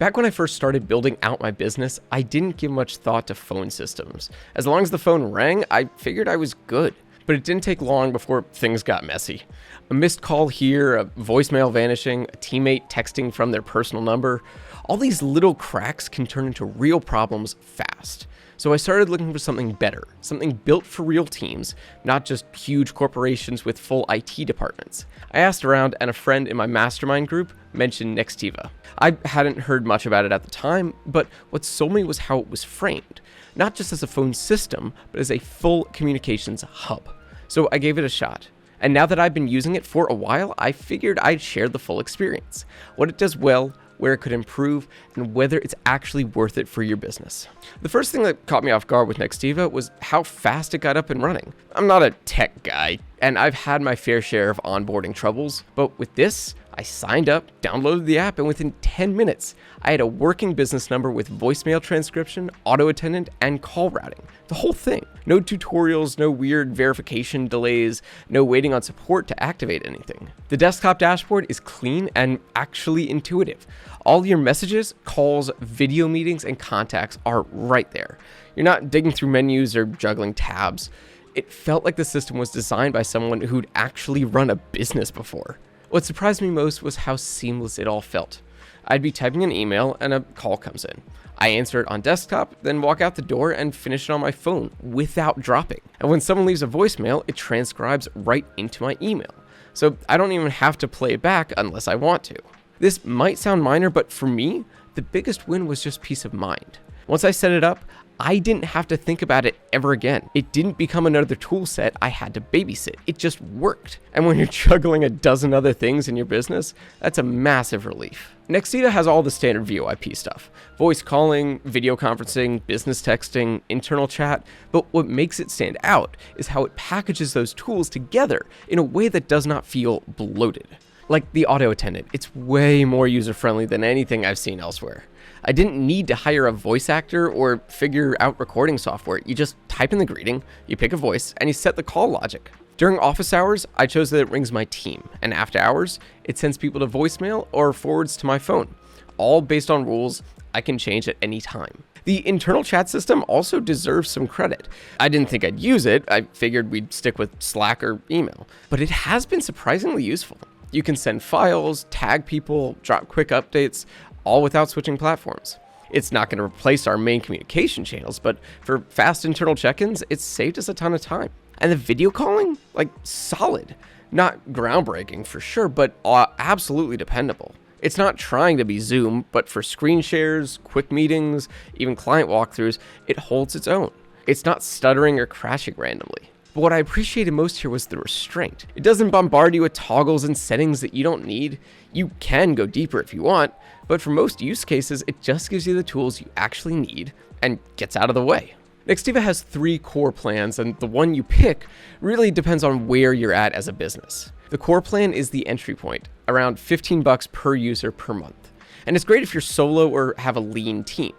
Back when I first started building out my business, I didn't give much thought to phone systems. As long as the phone rang, I figured I was good. But it didn't take long before things got messy. A missed call here, a voicemail vanishing, a teammate texting from their personal number. All these little cracks can turn into real problems fast. So I started looking for something better, something built for real teams, not just huge corporations with full IT departments. I asked around, and a friend in my mastermind group mentioned Nextiva. I hadn't heard much about it at the time, but what sold me was how it was framed. Not just as a phone system, but as a full communications hub. So I gave it a shot. And now that I've been using it for a while, I figured I'd share the full experience. What it does well, where it could improve, and whether it's actually worth it for your business. The first thing that caught me off guard with Nextiva was how fast it got up and running. I'm not a tech guy, and I've had my fair share of onboarding troubles, but with this, I signed up, downloaded the app, and within 10 minutes, I had a working business number with voicemail transcription, auto attendant, and call routing. The whole thing. No tutorials, no weird verification delays, no waiting on support to activate anything. The desktop dashboard is clean and actually intuitive. All your messages, calls, video meetings, and contacts are right there. You're not digging through menus or juggling tabs. It felt like the system was designed by someone who'd actually run a business before. What surprised me most was how seamless it all felt. I'd be typing an email and a call comes in. I answer it on desktop, then walk out the door and finish it on my phone without dropping. And when someone leaves a voicemail, it transcribes right into my email. So I don't even have to play it back unless I want to. This might sound minor, but for me, the biggest win was just peace of mind. Once I set it up, I didn't have to think about it ever again. It didn't become another tool set I had to babysit. It just worked. And when you're juggling a dozen other things in your business, that's a massive relief. Nextiva has all the standard VoIP stuff. Voice calling, video conferencing, business texting, internal chat. But what makes it stand out is how it packages those tools together in a way that does not feel bloated. Like the auto attendant, it's way more user-friendly than anything I've seen elsewhere. I didn't need to hire a voice actor or figure out recording software. You just type in the greeting, you pick a voice, and you set the call logic. During office hours, I chose that it rings my team, and after hours, it sends people to voicemail or forwards to my phone, all based on rules I can change at any time. The internal chat system also deserves some credit. I didn't think I'd use it. I figured we'd stick with Slack or email, but it has been surprisingly useful. You can send files, tag people, drop quick updates, all without switching platforms. It's not going to replace our main communication channels, but for fast internal check-ins, it's saved us a ton of time. And the video calling? Solid. Not groundbreaking for sure, but absolutely dependable. It's not trying to be Zoom, but for screen shares, quick meetings, even client walkthroughs, it holds its own. It's not stuttering or crashing randomly. But what I appreciated most here was the restraint. It doesn't bombard you with toggles and settings that you don't need. You can go deeper if you want, but for most use cases, it just gives you the tools you actually need and gets out of the way. Nextiva has 3 core plans, and the one you pick really depends on where you're at as a business. The core plan is the entry point, around $15 per user per month. And it's great if you're solo or have a lean team.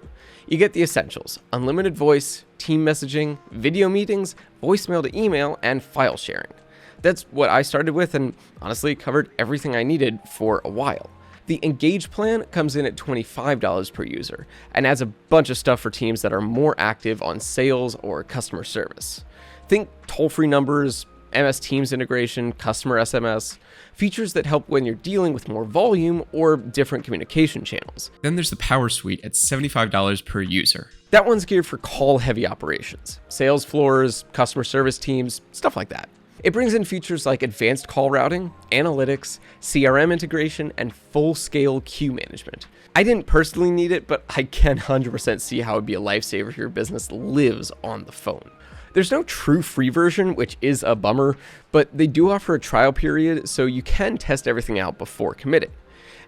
You get the essentials: unlimited voice, team messaging, video meetings, voicemail to email, and file sharing. That's what I started with and honestly covered everything I needed for a while. The Engage plan comes in at $25 per user and adds a bunch of stuff for teams that are more active on sales or customer service. Think toll-free numbers, MS Teams integration, customer SMS, features that help when you're dealing with more volume or different communication channels. Then there's the Power Suite at $75 per user. That one's geared for call-heavy operations, sales floors, customer service teams, stuff like that. It brings in features like advanced call routing, analytics, CRM integration, and full-scale queue management. I didn't personally need it, but I can 100% see how it would be a lifesaver if your business lives on the phone. There's no true free version, which is a bummer, but they do offer a trial period, so you can test everything out before committing.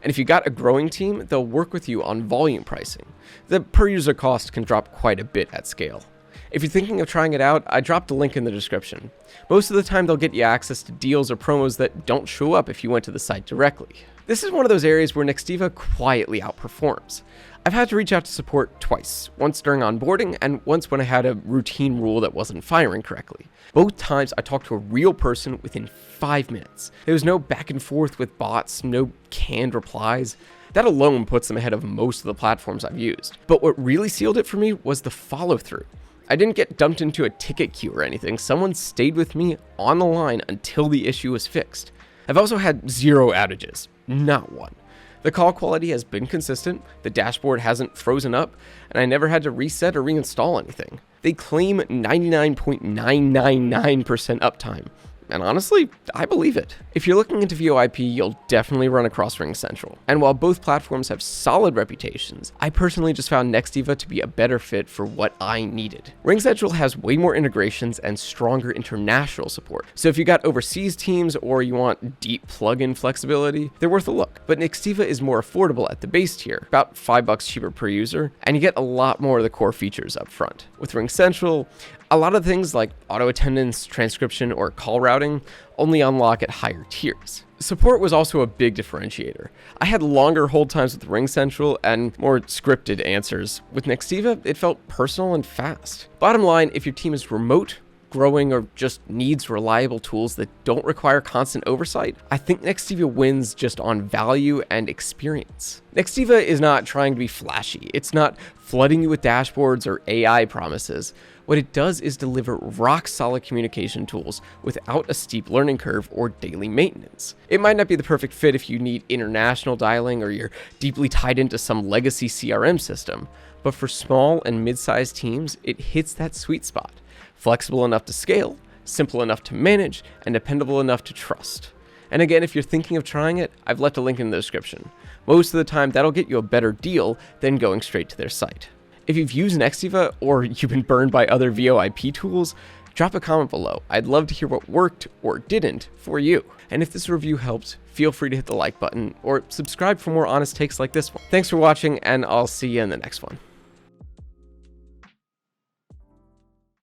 And if you got a growing team, they'll work with you on volume pricing. The per user cost can drop quite a bit at scale. If you're thinking of trying it out, I dropped a link in the description. Most of the time they'll get you access to deals or promos that don't show up if you went to the site directly. This is one of those areas where Nextiva quietly outperforms. I've had to reach out to support twice, once during onboarding and once when I had a routine rule that wasn't firing correctly. Both times I talked to a real person within 5 minutes. There was no back and forth with bots, no canned replies. That alone puts them ahead of most of the platforms I've used. But what really sealed it for me was the follow-through. I didn't get dumped into a ticket queue or anything. Someone stayed with me on the line until the issue was fixed. I've also had 0 outages, not one. The call quality has been consistent, the dashboard hasn't frozen up, and I never had to reset or reinstall anything. They claim 99.999% uptime. And honestly, I believe it. If you're looking into VoIP, you'll definitely run across RingCentral. And while both platforms have solid reputations, I personally just found Nextiva to be a better fit for what I needed. RingCentral has way more integrations and stronger international support. So if you got overseas teams or you want deep plugin flexibility, they're worth a look. But Nextiva is more affordable at the base tier, about $5 cheaper per user, and you get a lot more of the core features up front. With RingCentral, a lot of things like auto attendance, transcription, or call routing only unlock at higher tiers. Support was also a big differentiator. I had longer hold times with RingCentral and more scripted answers. With Nextiva, it felt personal and fast. Bottom line, if your team is remote, growing, or just needs reliable tools that don't require constant oversight, I think Nextiva wins just on value and experience. Nextiva is not trying to be flashy. It's not flooding you with dashboards or AI promises. What it does is deliver rock-solid communication tools without a steep learning curve or daily maintenance. It might not be the perfect fit if you need international dialing or you're deeply tied into some legacy CRM system, but for small and mid-sized teams, it hits that sweet spot. Flexible enough to scale, simple enough to manage, and dependable enough to trust. And again, if you're thinking of trying it, I've left a link in the description. Most of the time, that'll get you a better deal than going straight to their site. If you've used Nextiva or you've been burned by other VoIP tools, drop a comment below. I'd love to hear what worked or didn't for you. And if this review helped, feel free to hit the like button or subscribe for more honest takes like this one. Thanks for watching, and I'll see you in the next one.